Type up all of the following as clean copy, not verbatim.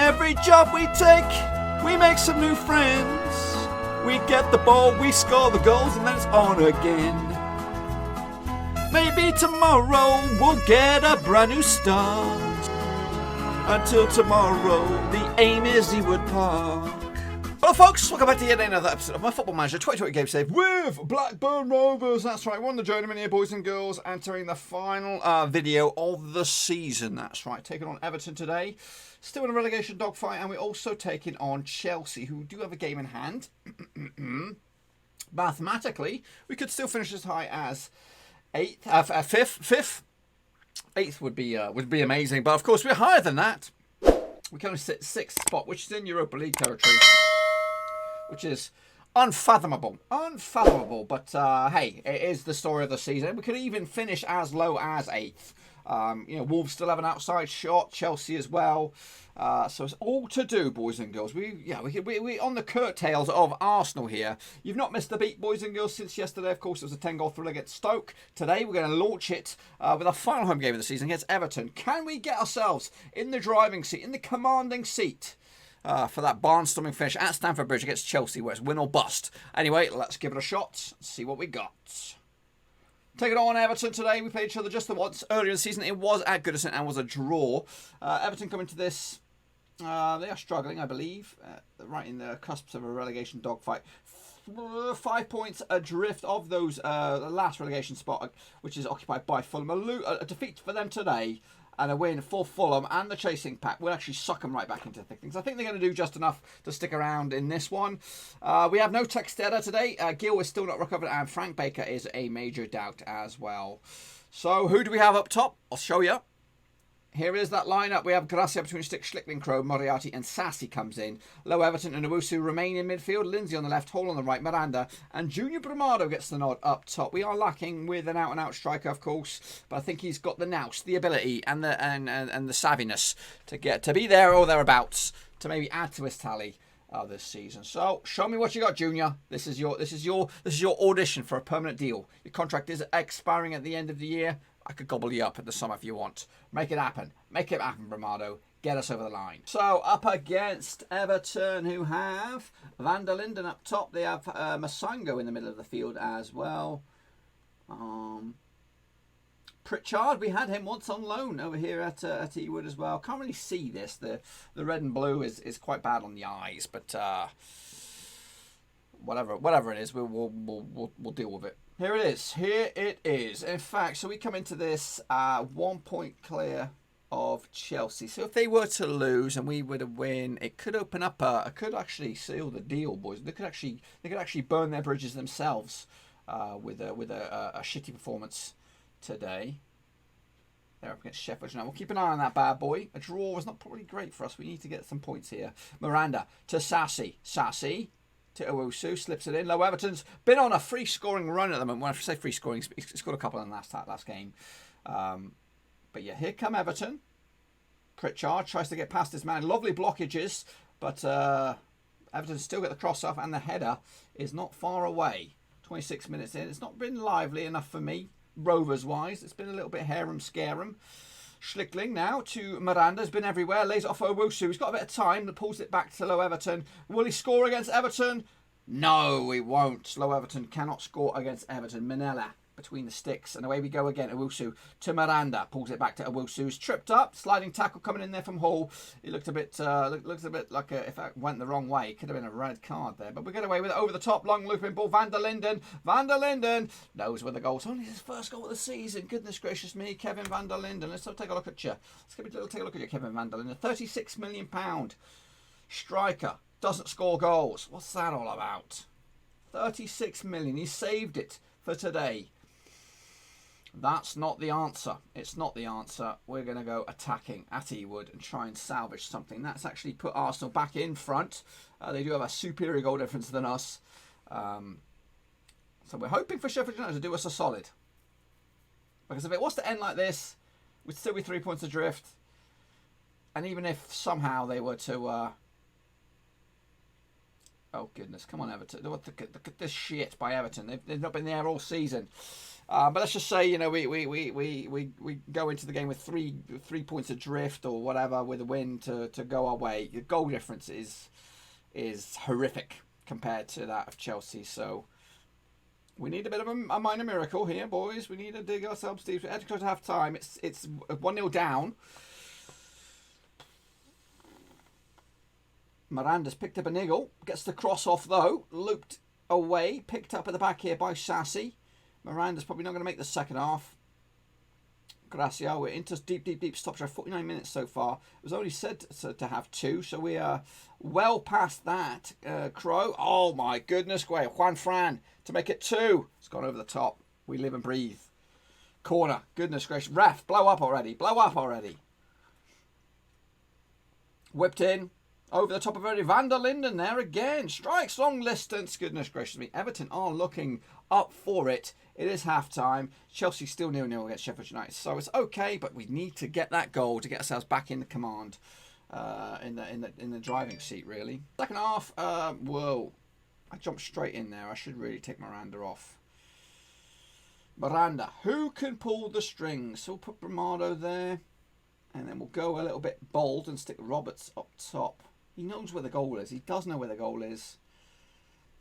Every job we take, we make some new friends. We get the ball, we score the goals, and then it's on again. Maybe tomorrow we'll get a brand new start. Until tomorrow, the aim is Ewood Park. Hello folks, welcome back to yet another episode of my Football Manager 2020 Game Save with Blackburn Rovers. That's right, we're on the Journeyman here, boys and girls, entering the final video of the season. That's right, taking on Everton today. Still in a relegation dogfight, and we're also taking on Chelsea, who do have a game in hand. Mathematically, we could still finish as high as fifth. Eighth would be amazing, but of course we're higher than that. We can only sit sixth spot, which is in Europa League territory, which is unfathomable. But hey, it is the story of the season. We could even finish as low as eighth. Wolves still have an outside shot, Chelsea as well. So it's all to do, boys and girls. We're on the curtails of Arsenal here. You've not missed a beat, boys and girls, since yesterday. Of course, it was a 10-goal thriller against Stoke. Today, we're going to launch it with our final home game of the season against Everton. Can we get ourselves in the driving seat, in the commanding seat, for that barnstorming finish at Stamford Bridge against Chelsea, where it's win or bust? Anyway, let's give it a shot and see what we got. Taking on Everton today. We played each other just the once earlier in the season. It was at Goodison and was a draw. Everton coming to this. They are struggling, I believe. Right in the cusps of a relegation dogfight. 5 points adrift of those last relegation spot, which is occupied by Fulham. A defeat for them today and a win for Fulham and the chasing pack will actually suck them right back into thick things. I think they're going to do just enough to stick around in this one. We have no Textera today. Gill is still not recovered, and Frank Baker is a major doubt as well. So who do we have up top? I'll show you. Here is that lineup. We have Gracia between Stick, Schlickling, Crow, Moriarty and Sassy comes in. Low Everton and Owusu remain in midfield. Lindsay on the left, Hall on the right, Miranda. And Junior Bramado gets the nod up top. We are lacking with an out-and-out striker, of course. But I think he's got the nous, the ability and the savviness to be there or thereabouts to maybe add to his tally this season. So show me what you got, Junior. This is your audition for a permanent deal. Your contract is expiring at the end of the year. I could gobble you up at the summer if you want. Make it happen. Make it happen, Bramado. Get us over the line. So, up against Everton, who have Van der Linden up top. They have Masango in the middle of the field as well. Pritchard, we had him once on loan over here at Ewood as well. Can't really see this. The red and blue is quite bad on the eyes, but whatever it is, we'll deal with it. Here it is. In fact, so we come into this 1 point clear of Chelsea. So if they were to lose and we were to win, it could open up could actually seal the deal, boys. They could actually burn their bridges themselves with a shitty performance today. They're up against Sheffield now. We'll keep an eye on that bad boy. A draw was not probably great for us. We need to get some points here. Miranda to Sassy. Sassy to Owusu, slips it in. Low Everton's been on a free scoring run at the moment. When I say free scoring, he's scored a couple in the last game. But yeah, here come Everton. Pritchard tries to get past his man. Lovely blockages, but Everton still get the cross off, and the header is not far away. 26 minutes in. It's not been lively enough for me, Rovers-wise. It's been a little bit harum-scarum. Schlickling now to Miranda, has been everywhere, lays it off Owusu. He's got a bit of time, that pulls it back to Low Everton. Will he score against Everton? No, he won't. Low Everton cannot score against Everton. Minella between the sticks, and away we go again. Owusu to Miranda, pulls it back to Owusu. He's tripped up, sliding tackle coming in there from Hall. He looked a bit like if it went the wrong way, it could have been a red card there. But we get away with it. Over the top, long looping ball. Van der Linden knows where the goal's only his first goal of the season. Goodness gracious me, Kevin Van der Linden. Let's take a look at you. Take a look at you, Kevin Van der Linden. £36 million striker doesn't score goals. What's that all about? 36 million. He saved it for today. That's not the answer. It's not the answer. We're going to go attacking at Ewood and try and salvage something. That's actually put Arsenal back in front. They do have a superior goal difference than us. So we're hoping for Sheffield United to do us a solid. Because if it was to end like this, we'd still be 3 points adrift. And even if somehow they were to... Oh, goodness. Come on, Everton. Look at this shit by Everton. They've not been there all season. But let's just say, you know, we go into the game with three points adrift or whatever with a win to go our way. The goal difference is horrific compared to that of Chelsea. So we need a bit of a minor miracle here, boys. We need to dig ourselves deep. We're close to half time. It's 1-0 down. Miranda's picked up a niggle. Gets the cross off though. Looped away. Picked up at the back here by Sassy. Miranda's probably not going to make the second half. Gracia, we're into deep stops. 49 minutes so far. It was only said to have 2, so we are well past that. Crow. Oh my goodness, Juan Fran to make it 2. It's gone over the top. We live and breathe. Corner. Goodness gracious. Ref, blow up already. Blow up already. Whipped in. Over the top of Eddie van der Linden there again. Strikes long distance. Goodness gracious me. Everton are looking up for it. It is half time. Chelsea still 0-0 against Sheffield United. So it's okay, but we need to get that goal to get ourselves back in the command. In the driving seat, really. Second half, whoa. I jumped straight in there. I should really take Miranda off. Miranda, who can pull the strings? So we'll put Bramado there. And then we'll go a little bit bold and stick Roberts up top. He knows where the goal is. He does know where the goal is.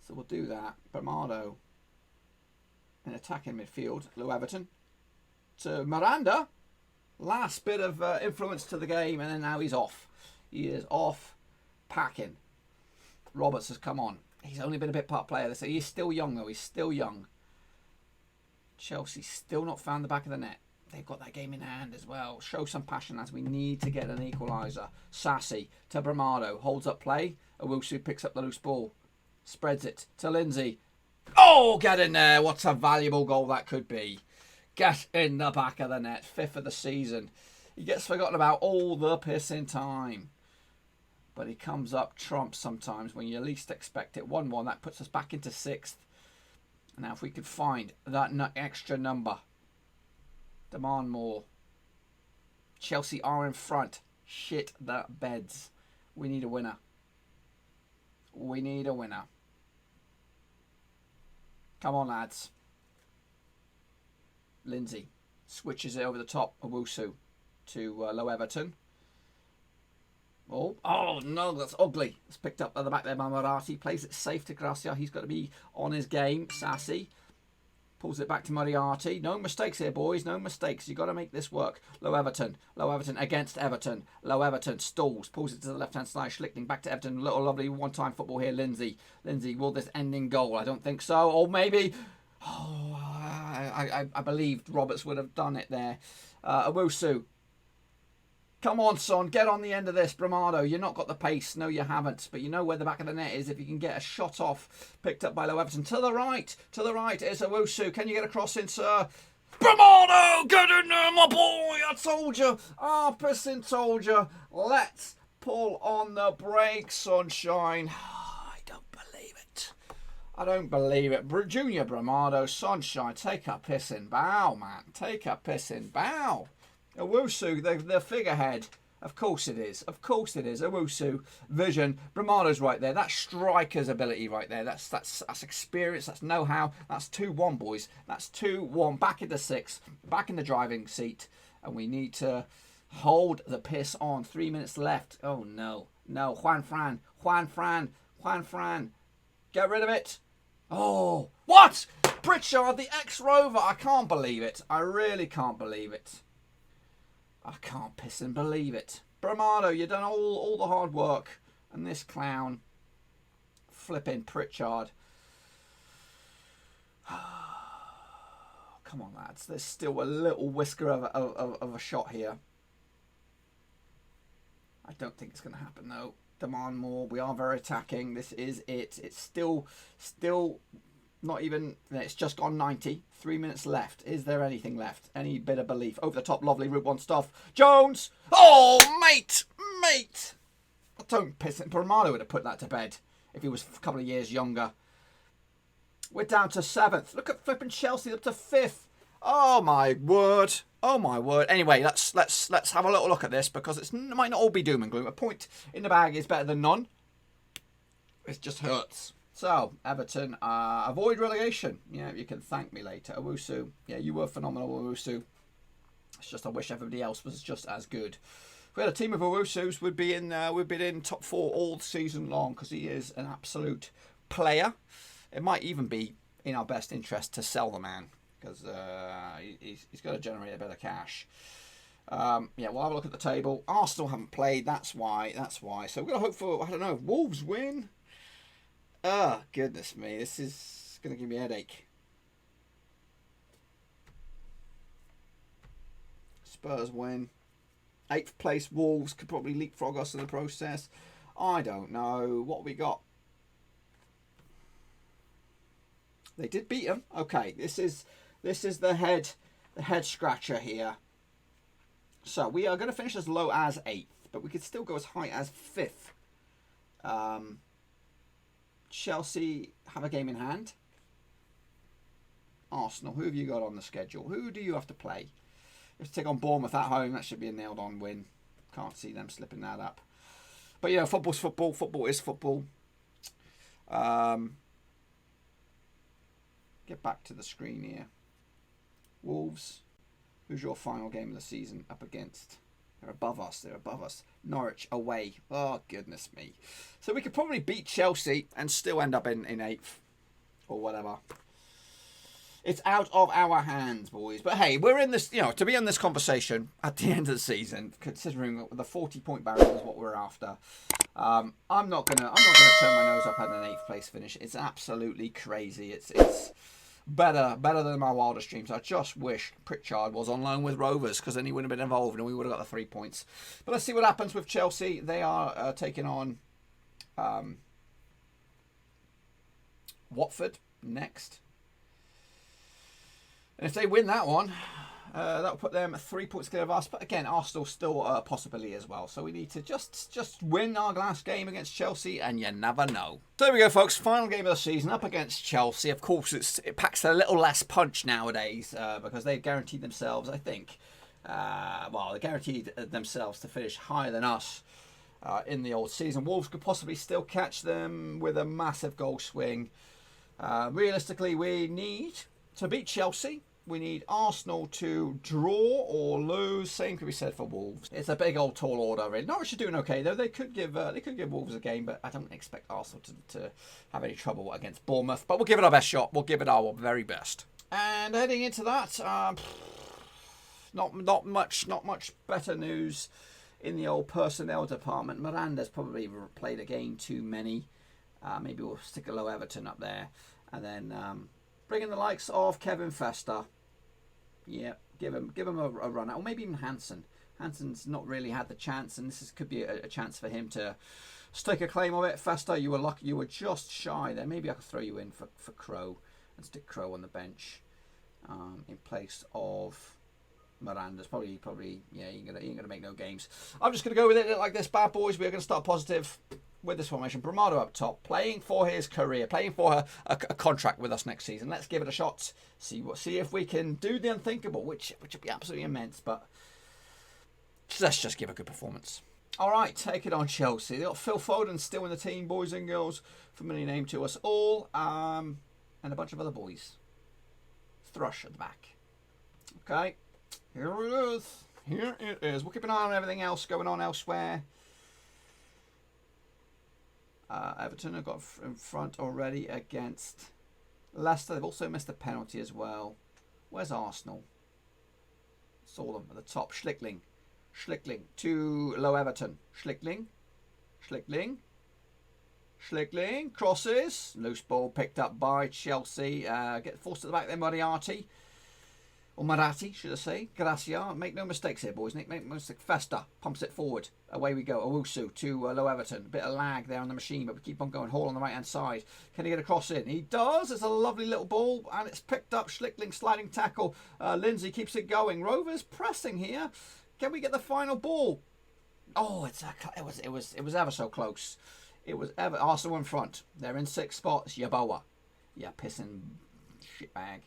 So we'll do that. Bramado in attacking midfield. Lou Everton to Miranda. Last bit of influence to the game, and then now he's off. He is off packing. Roberts has come on. He's only been a bit part player. He's still young, though. He's still young. Chelsea still not found the back of the net. They've got that game in hand as well. Show some passion as we need to get an equaliser. Sassy to Bramado. Holds up play. Owusu picks up the loose ball. Spreads it to Lindsay. Oh, get in there. What a valuable goal that could be. Get in the back of the net. 5th of the season. He gets forgotten about all the pissing time. But he comes up trumps sometimes when you least expect it. 1-1. That puts us back into 6th. Now if we could find that extra number. Demand more. Chelsea are in front. Shit the beds. We need a winner. We need a winner. Come on, lads. Lindsay switches it over the top. Owusu to Low Everton. Oh no, that's ugly. It's picked up at the back there by Moriarty. Plays it safe to Gracia. He's got to be on his game. Sassy. Pulls it back to Moriarty. No mistakes here, boys. No mistakes. You've got to make this work. Low Everton. Low Everton against Everton. Low Everton stalls. Pulls it to the left-hand side. Schlichting back to Everton. Little lovely one-time football here. Lindsay. Lindsay, will this end in goal? I don't think so. Or maybe... Oh, I believed Roberts would have done it there. Owusu. Come on, son. Get on the end of this. Bramado, you've not got the pace. No, you haven't. But you know where the back of the net is. If you can get a shot off. Picked up by Low Everton. To the right. To the right is Owusu. Can you get a cross in, sir? Bramado! Get in there, my boy! I told you. Ah, pissing told you. Let's pull on the brakes, sunshine. I don't believe it. I don't believe it. Junior Bramado, sunshine. Take a pissing bow, man. Take a pissing bow. Owusu, the figurehead. Of course it is. Of course it is. Owusu, vision. Bramado's right there. That's striker's ability right there. That's experience. That's know-how. That's 2-1, boys. That's 2-1. Back in the 6th. Back in the driving seat. And we need to hold the piss on. 3 minutes left. Oh, no. No. Juan Fran. Juan Fran. Juan Fran. Get rid of it. Oh. What? Pritchard, the ex-Rover. I can't believe it. I really can't believe it. I can't piss and believe it. Bramado, you've done all the hard work. And this clown, flipping Pritchard. Come on, lads. There's still a little whisker of a shot here. I don't think it's going to happen, though. Demand more. We are very attacking. This is it. It's still not even... It's just gone 90. 3 minutes left. Is there anything left? Any bit of belief? Over the top, lovely Route 1 stuff. Jones! Oh, mate! Mate! Don't piss it. Bramado would have put that to bed if he was a couple of years younger. We're down to 7th. Look at flipping Chelsea up to 5th. Oh, my word. Oh, my word. Anyway, let's have a little look at this because it might not all be doom and gloom. A point in the bag is better than none. It just hurts. So, Everton, avoid relegation. Yeah, you can thank me later. Owusu, yeah, you were phenomenal, Owusu. It's just I wish everybody else was just as good. If we had a team of Owusus, we'd be in top 4 all season long because he is an absolute player. It might even be in our best interest to sell the man because he's got to generate a bit of cash. Yeah, we'll have a look at the table. Arsenal haven't played. That's why. So we're going to hope for, I don't know, Wolves win. Oh, goodness me. This is going to give me a headache. Spurs win. 8th place Wolves could probably leapfrog us in the process. I don't know. What we got? They did beat them. Okay, this is the head scratcher here. So we are going to finish as low as 8th, but we could still go as high as 5th. Chelsea have a game in hand. Arsenal, who have you got on the schedule? Who do you have to play? You have to take on Bournemouth at home. That should be a nailed-on win. Can't see them slipping that up. But, you know, football's football. Football is football. Get back to the screen here. Wolves. Who's your final game of the season up against? They're above us. Norwich away. Oh, goodness me. So we could probably beat Chelsea and still end up in 8th. Or whatever. It's out of our hands, boys. But hey, we're in this, you know, to be in this conversation at the end of the season, considering the 40-point barrier is what we're after. I'm not gonna turn my nose up at an 8th place finish. It's absolutely crazy. It's better than my wildest dreams. I just wish Pritchard was on loan with Rovers because then he wouldn't have been involved and we would have got the 3 points. But let's see what happens with Chelsea. They are taking on Watford next. And if they win that one, that'll put them 3 points clear of us. But again, Arsenal still a possibility as well. So we need to just win our last game against Chelsea, and you never know. So there we go, folks. Final game of the season up against Chelsea. Of course, it packs a little less punch nowadays because they've guaranteed themselves, I think, they guaranteed themselves to finish higher than us in the old season. Wolves could possibly still catch them with a massive goal swing. Realistically, we need to beat Chelsea. We need Arsenal to draw or lose. Same could be said for Wolves. It's a big old tall order. Really. Norwich are doing okay though. They could give Wolves a game, but I don't expect Arsenal to have any trouble against Bournemouth. But we'll give it our best shot. We'll give it our very best. And heading into that, not much better news in the old personnel department. Miranda's probably played a game too many. Maybe we'll stick a low Everton up there, and then bring in the likes of Kevin Fester. Yeah, give him a run out, or maybe even Hansen. Hansen's not really had the chance, and this could be a chance for him to stake a claim of it. Fester, you were lucky, you were just shy there. Maybe I could throw you in for Crow and stick Crow on the bench in place of Miranda's probably yeah. You ain't gonna make no games. I'm just gonna go with it like this, bad boys. We're gonna start positive with this formation. Bramado up top, playing for his career, playing for a contract with us next season. Let's give it a shot. See if we can do the unthinkable, which would be absolutely immense. But let's just give a good performance. All right, take it on Chelsea. They got Phil Foden still in the team, boys and girls. Familiar name to us all, and a bunch of other boys. Thrush at the back. Okay, here it is. Here it is. We'll keep an eye on everything else going on elsewhere. Everton have got in front already against Leicester. They've also missed a penalty as well. Where's Arsenal? Saw them at the top. Schlickling to low Everton. Schlickling. Crosses. Loose ball picked up by Chelsea. Get forced at the back there, Moriarty. Or Marati, should I say. Gracia. Make no mistakes here, boys. Make no mistake. Fester pumps it forward. Away we go. Owusu to low Everton. A bit of lag there on the machine, but we keep on going. Hall on the right-hand side. Can he get a cross in? He does. It's a lovely little ball, and it's picked up. Schlickling sliding tackle. Lindsay keeps it going. Rovers pressing here. Can we get the final ball? Oh, it was ever so close. It was ever. Arsenal in front. They're in 6 spots. Yaboa. Yeah, pissing shitbag.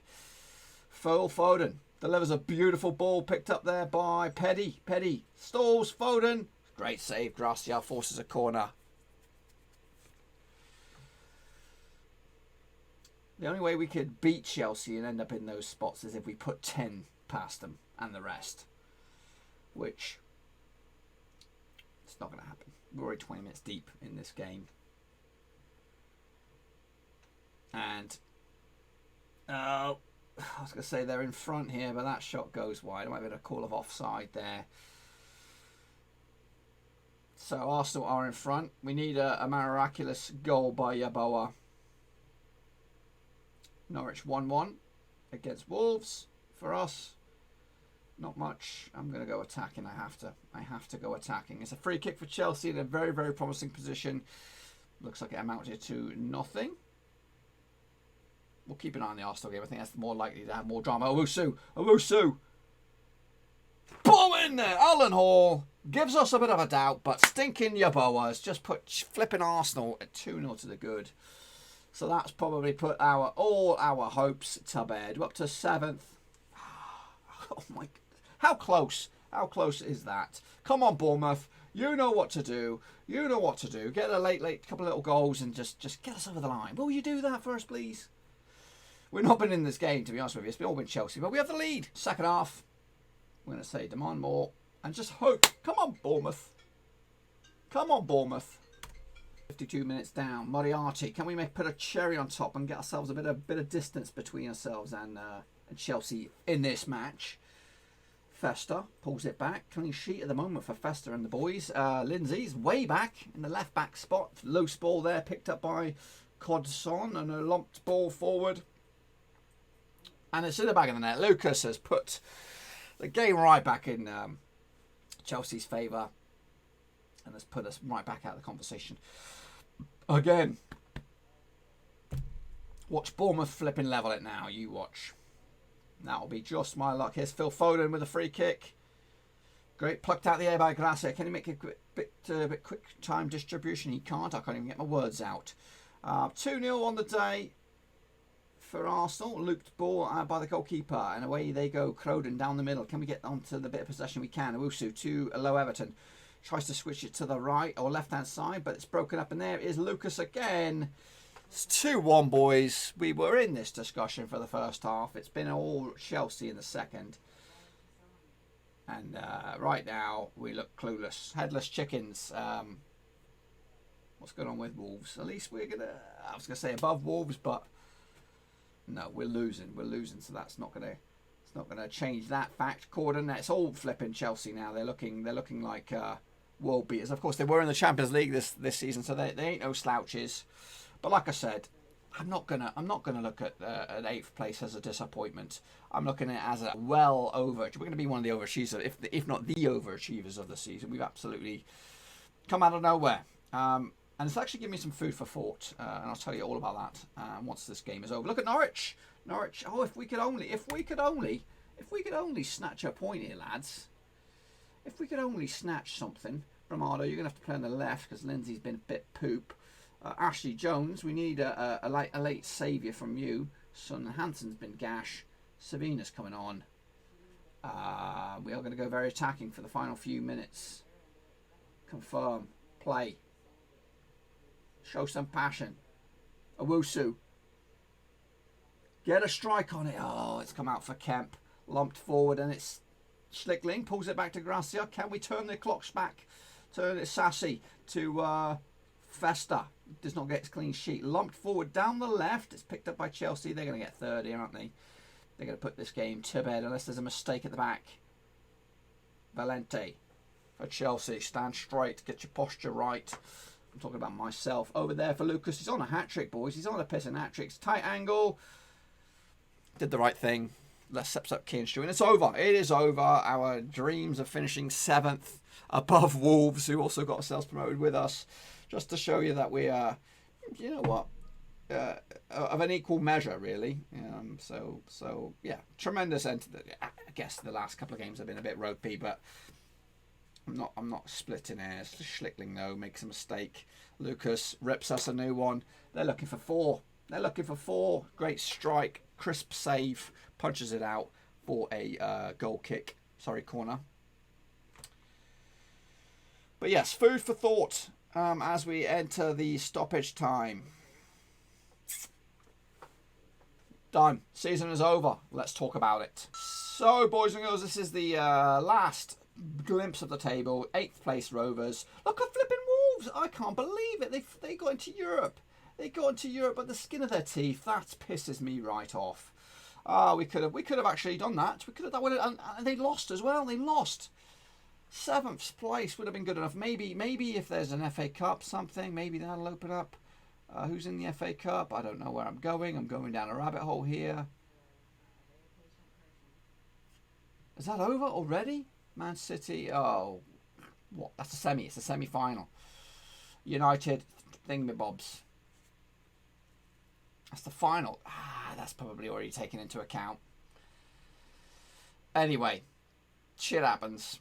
Phil Foden delivers a beautiful ball picked up there by Petty. Petty stalls Foden. Great save. Gracia forces a corner. The only way we could beat Chelsea and end up in those spots is if we put 10 past them and the rest. Which, it's not going to happen. We're already 20 minutes deep in this game. And, I was going to say they're in front here, but that shot goes wide. I might have had a call of offside there. So Arsenal are in front. We need a miraculous goal by Yeboah. Norwich 1-1 against Wolves for us. Not much. I'm going to go attacking. I have to go attacking. It's a free kick for Chelsea in a very, very promising position. Looks like it amounted to nothing. We'll keep an eye on the Arsenal game. I think that's more likely to have more drama. Owusu. Boom in there. Alan Hall gives us a bit of a doubt, but stinking Yeboah has just put flipping Arsenal at 2-0 to the good. So that's probably put all our hopes to bed. We're up to 7th. Oh my! How close? How close is that? Come on, Bournemouth. You know what to do. You know what to do. Get a late couple of little goals and just get us over the line. Will you do that for us, please? We've not been in this game, to be honest with you. It's all been Chelsea, but we have the lead. Second half, we're going to say demand more and just hope. Come on, Bournemouth. Come on, Bournemouth. 52 minutes down. Moriarty, can we put a cherry on top and get ourselves a bit of distance between ourselves and Chelsea in this match? Fester pulls it back. Clean sheet at the moment for Fester and the boys. Lindsay's way back in the left back spot. Loose ball there picked up by Codson and a lumped ball forward. And it's in the back of the net. Lucas has put the game right back in Chelsea's favour and has put us right back out of the conversation. Again, watch Bournemouth flipping level it now. You watch. That'll be just my luck. Here's Phil Foden with a free kick. Great, plucked out the air by Gracia. Can he make a bit quick time distribution? He can't. I can't even get my words out. 2-0 on the day for Arsenal. Looped ball by the goalkeeper. And away they go. Croden down the middle. Can we get onto the bit of possession we can? Owusu to low Everton. Tries to switch it to the right or left-hand side, but it's broken up. And there is Lucas again. It's 2-1, boys. We were in this discussion for the first half. It's been all Chelsea in the second. And right now, we look clueless. Headless chickens. What's going on with Wolves? At least we're going to... I was going to say above Wolves, but... No, we're losing. We're losing, so that's not going to... It's not going to change that fact. Corden, it's all flipping Chelsea now. They're looking like world beaters. Of course, they were in the Champions League this season, so they ain't no slouches. But like I said, I'm not gonna look at an 8th place as a disappointment. I'm looking at it as a well over. We're going to be one of the overachievers, if not the overachievers of the season. We've absolutely come out of nowhere, and it's actually given me some food for thought. And I'll tell you all about that once this game is over. Look at Norwich. Norwich. Oh, if we could only snatch a point here, lads. If we could only snatch something. Bramado, you're going to have to play on the left because Lindsay's been a bit poop. Ashley Jones, we need a late saviour from you. Son Hansen's been gash. Savina's coming on. We are going to go very attacking for the final few minutes. Confirm. Play. Show some passion. Owusu. Get a strike on it. Oh, it's come out for Kemp. Lumped forward and it's Schlickling. Pulls it back to Gracia. Can we turn the clocks back? Turn it Sassy to Fester. Does not get its clean sheet. Lumped forward down the left. It's picked up by Chelsea. They're going to get third here, aren't they? They're going to put this game to bed unless there's a mistake at the back. Valente for Chelsea. Stand straight. Get your posture right. I'm talking about myself. Over there for Lucas. He's on a hat-trick, boys. He's on a pissing hat-trick. Tight angle. Did the right thing. Let's steps up Kienstrew. And it's over. It is over. Our dreams of finishing 7th above Wolves, who also got ourselves promoted with us. Just to show you that we are, you know what, of an equal measure, really. So yeah, tremendous end to the... I guess the last couple of games have been a bit ropey, but I'm not splitting hairs. Schlickling, though, makes a mistake. Lucas rips us a new one. They're looking for 4. They're looking for 4. Great strike. Crisp save. Punches it out for a goal kick. Sorry, corner. But yes, food for thought as we enter the stoppage time. Done. Season is over. Let's talk about it. So, boys and girls, this is the last glimpse of the table. 8th place Rovers. Look at flipping Wolves. I can't believe it. They got into Europe. They got into Europe by the skin of their teeth. That pisses me right off. We could have actually done that. We could have done, and they lost as well. They lost. 7th place would have been good enough. Maybe if there's an FA Cup something, maybe that'll open up. Who's in the FA Cup? I don't know where I'm going. I'm going down a rabbit hole here. Is that over already? Man City. Oh, what? That's a semi. It's a semi-final. United thingamabobs. That's the final. That's probably already taken into account. Anyway, shit happens.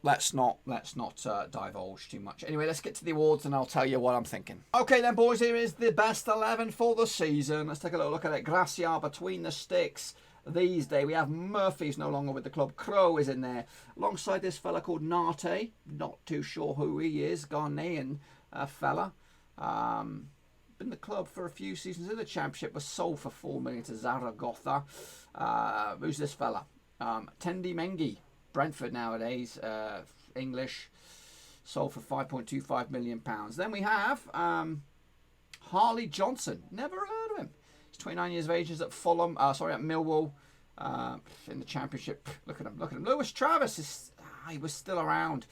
Let's not divulge too much. Anyway, let's get to the awards and I'll tell you what I'm thinking. Okay then, boys, here is the best 11 for the season. Let's take a little look at it. Gracia between the sticks. These days, we have Murphy's no longer with the club. Crow is in there. Alongside this fella called Nate. Not too sure who he is. Ghanaian fella. Been in the club for a few seasons in the Championship. Was sold for 4 million to Zaragoza. Who's this fella? Tendi Mengi. Brentford nowadays, English, sold for £5.25 million. Then we have Harley Johnson. Never heard of him. He's 29 years of age. He's at Fulham. At Millwall in the Championship. Look at him. Look at him. Lewis Travis he was still around.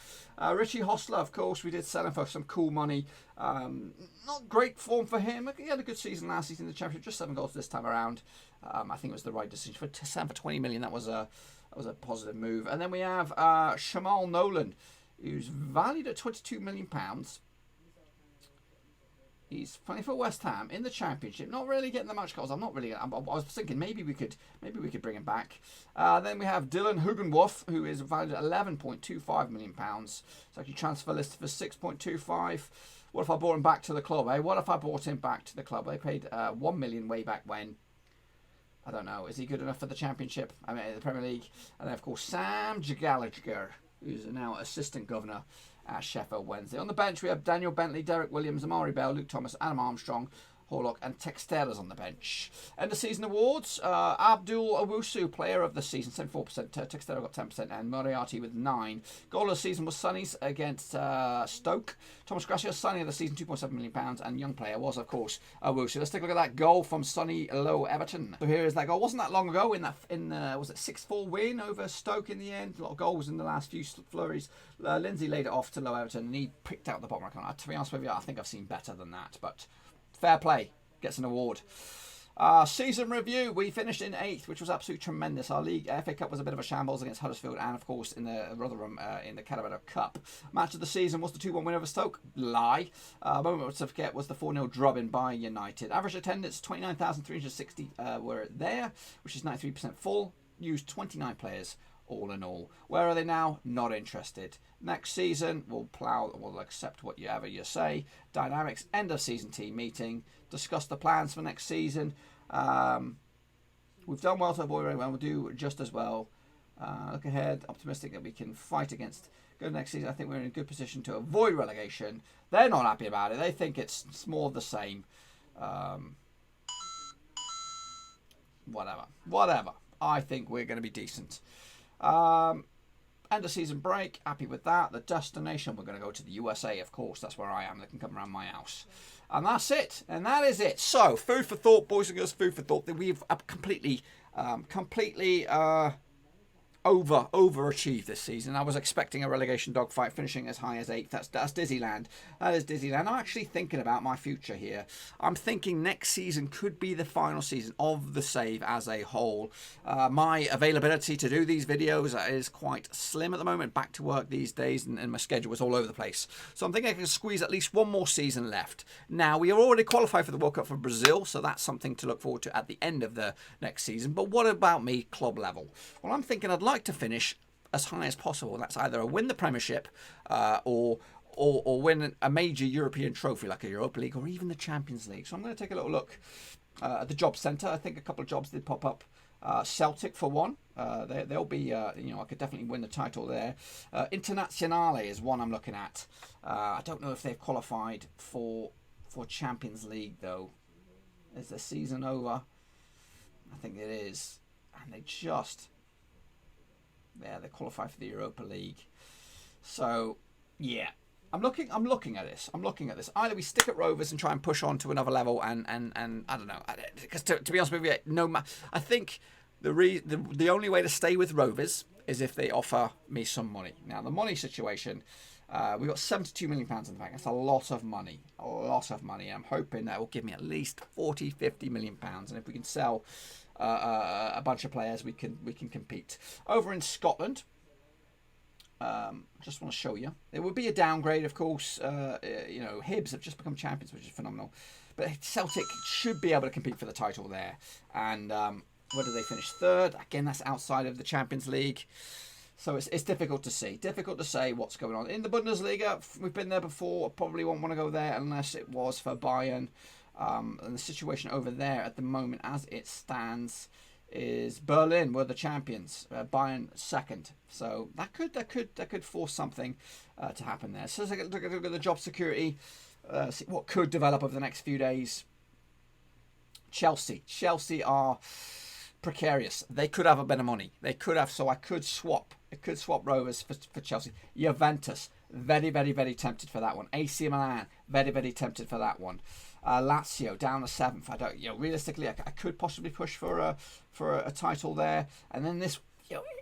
Richie Hostler, of course, we did sell him for some cool money. Not great form for him. He had a good season last season in the Championship. Just 7 goals this time around. I think it was the right decision for 20 million. That was a positive move. And then we have Shamal Nolan, who's valued at £22 million. He's playing for West Ham in the Championship. Not really getting that much goals. I was thinking maybe we could bring him back. Then we have Dylan Hugenwoff, who is valued at £11.25 million. It's actually transfer listed for 6.25. What if I brought him back to the club? What if I brought him back to the club? They paid 1 million way back when. I don't know. Is he good enough for the Championship? I mean, the Premier League. And then, of course, Sam Gallagher, who's now assistant governor at Sheffield Wednesday. On the bench, we have Daniel Bentley, Derek Williams, Amari Bell, Luke Thomas, Adam Armstrong, Horlock and Texteras on the bench. End of season awards. Abdul Owusu, player of the season, 74%. Textera got 10% and Moriarty with 9%. Goal of the season was Sonny's against Stoke. Thomas Gracia, Sonny of the season, £2.7 million. And young player was, of course, Owusu. Let's take a look at that goal from Sonny Low Everton. So here is that goal. Wasn't that long ago was it 6-4 win over Stoke in the end? A lot of goals in the last few flurries. Lindsay laid it off to Low Everton and he pricked out the bottom right corner. To be honest with you, I think I've seen better than that, but fair play. Gets an award. Season review. We finished in 8th, which was absolutely tremendous. Our league FA Cup was a bit of a shambles against Huddersfield and, of course, in the Rotherham in the Carabao Cup. Match of the season was the 2-1 win over Stoke. Lie. Moment to forget was the 4-0 drubbing by United. Average attendance, 29,360 were there, which is 93% full. Used 29 players all in all. Where are they now? Not interested. Next season, we'll accept whatever you say. Dynamics, end of season team meeting. Discuss the plans for next season. We've done well to avoid relegation. We'll do just as well. Look ahead, optimistic that we can fight against. Go to next season. I think we're in a good position to avoid relegation. They're not happy about it. They think it's more of the same. Whatever. I think we're going to be decent. End of season break, happy with that. The destination, we're going to go to the USA, of course. That's where I am. They can come around my house. And that's it. And that is it. So, food for thought, boys and girls, food for thought. We've completely overachieved this season. I was expecting a relegation dogfight, finishing as high as 8th. That's Disneyland. That is Disneyland. I'm actually thinking about my future here. I'm thinking next season could be the final season of the save as a whole. My availability to do these videos is quite slim at the moment. Back to work these days, and my schedule is all over the place. So I'm thinking I can squeeze at least one more season left. Now, we are already qualified for the World Cup for Brazil, so that's something to look forward to at the end of the next season. But what about me, club level? Well, I'm thinking I'd like to finish as high as possible. That's either win the Premiership or win a major European trophy like a Europa League or even the Champions League. So I'm going to take a little look at the job centre. I think a couple of jobs did pop up. Celtic for one. They'll be, I could definitely win the title there. Internazionale is one I'm looking at. I don't know if they've qualified for Champions League though. Is the season over? I think it is. And they just... Yeah, they qualify for the Europa League. So, yeah. I'm looking at this. Either we stick at Rovers and try and push on to another level, and I don't know. Because to be honest with you, I think the only way to stay with Rovers is if they offer me some money. Now, the money situation, we've got £72 million in the bank. That's a lot of money. I'm hoping that will give me at least 40, 50 million pounds. And if we can sell a bunch of players, we can compete. Over in Scotland, just want to show you. It would be a downgrade, of course. Hibs have just become champions, which is phenomenal. But Celtic should be able to compete for the title there. And where did they finish? Third. Again, that's outside of the Champions League. So it's difficult to see. Difficult to say what's going on. In the Bundesliga, we've been there before. Probably won't want to go there unless it was for Bayern. And the situation over there at the moment, as it stands, is Berlin were the champions, Bayern second. So that could force something to happen there. So let's look at the job security. See what could develop over the next few days. Chelsea are precarious. They could have a bit of money. They could have. So I could swap. Rovers for Chelsea. Juventus, very, very, very tempted for that one. AC Milan, very, very tempted for that one. Lazio down to 7th. I don't, realistically, I could possibly push for a title there. And then this,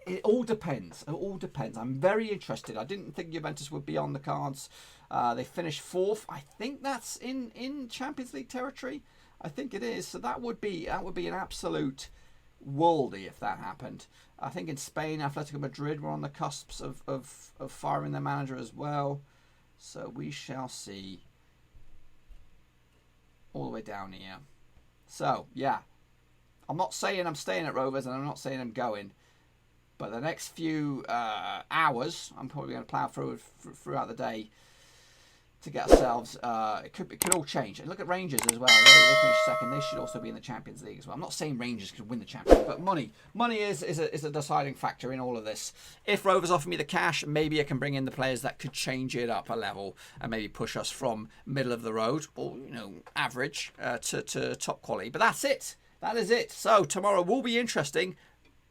it all depends. I'm very interested. I didn't think Juventus would be on the cards. They finished 4th. I think that's in Champions League territory. I think it is. So that would be an absolute worldie if that happened. I think in Spain, Atletico Madrid were on the cusps of firing their manager as well. So we shall see. All the way down here. So, yeah. I'm not saying I'm staying at Rovers, and I'm not saying I'm going. But the next few hours, I'm probably going to plough throughout the day to get ourselves... It could all change. And look at Rangers as well. They finished second. They should also be in the Champions League as well. I'm not saying Rangers could win the Champions, but money is a deciding factor in all of this. If Rovers offer me the cash, maybe I can bring in the players that could change it up a level and maybe push us from middle of the road or average to top quality. But that's it. That is it. So tomorrow will be interesting.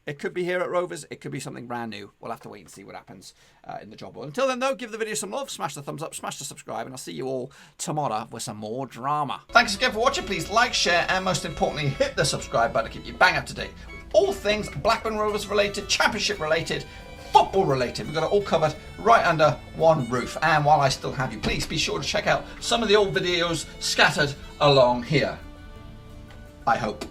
It could be here at Rovers. It could be something brand new. We'll have to wait and see what happens in the job world. Until then, though, give the video some love. Smash the thumbs up. Smash the subscribe. And I'll see you all tomorrow with some more drama. Thanks again for watching. Please like, share, and most importantly, hit the subscribe button to keep you bang up to date with all things Blackburn Rovers related, Championship related, football related. We've got it all covered right under one roof. And while I still have you, please be sure to check out some of the old videos scattered along here. I hope.